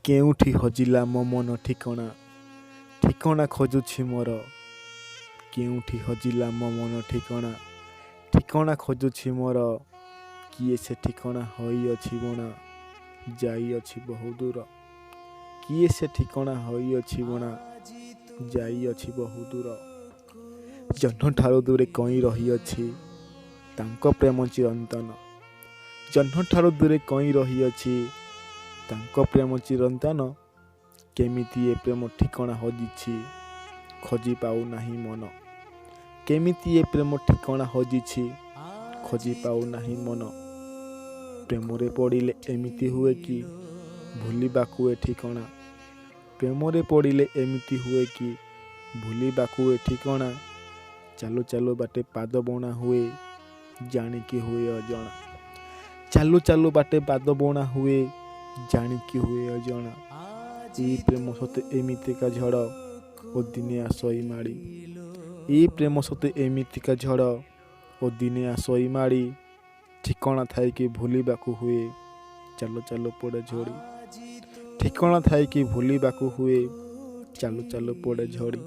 କେଉଁଠି ହଜିଲା ମୋ ମନ ଠିକଣା ଠିକଣା ଖୋଜୁଛି ମୋର। କେଉଁଠି ହଜିଲା ମୋ ମନ ଠିକଣା ଠିକଣା ଖୋଜୁଛି ମୋର। କିଏ ସେ ଠିକଣା ହୋଇଅଛି ବଣା ଯାଇଅଛି ବହୁ ଦୂର। କିଏ ସେ ଠିକଣା ହୋଇଅଛି ବଣା ଯାଇଅଛି ବହୁ ଦୂର। ଜହ୍ନଠାରୁ ଦୂରେ କଇଁ ରହିଅଛି ତାଙ୍କ ପ୍ରେମ ଚିରନ୍ତନ। ଜହ୍ନଠାରୁ ଦୂରେ କଇଁ ରହିଅଛି ତାଙ୍କ ପ୍ରେମ ଚିରନ୍ତନ। କେମିତି ଏ ପ୍ରେମ ଠିକଣା ହଜିଛି ଖୋଜି ପାଉନାହିଁ ମନ। କେମିତି ଏ ପ୍ରେମ ଠିକଣା ହଜିଛି ଖୋଜି ପାଉନାହିଁ ମନ। ପ୍ରେମରେ ପଡ଼ିଲେ ଏମିତି ହୁଏ କି ଭୁଲିବାକୁ ଏ ଠିକଣା। ପ୍ରେମରେ ପଡ଼ିଲେ ଏମିତି ହୁଏ କି ଭୁଲିବାକୁ ଏ ଠିକଣା। ଚାଲୁ ଚାଲୁ ବାଟେ ପାଦ ବଣା ହୁଏ ଜାଣିକି ହୁଏ ଅଜଣା। ଚାଲୁ ଚାଲୁ ବାଟେ ପାଦ ବଣା ହୁଏ ଜାଣିକି ହୁଏ ଅଜଣା। ଏଇ ପ୍ରେମ ସତେ ଏମିତିକା ଝଡ଼ ଓ ଦିନେ ଆସଇ ମାଡ଼ି। ଏଇ ପ୍ରେମ ସତେ ଏମିତିକା ଝଡ଼ ଓ ଦିନେ ଆସଇ ମାଡ଼ି। ଠିକଣା ଥାଇକି ଭୁଲିବାକୁ ହୁଏ ଚାଲୁ ଚାଲୁ ପଡ଼େ ଝଡ଼ି। ଠିକଣା ଥାଇକି ଭୁଲିବାକୁ ହୁଏ ଚାଲୁ ଚାଲୁ ପଡ଼େ ଝଡ଼ି।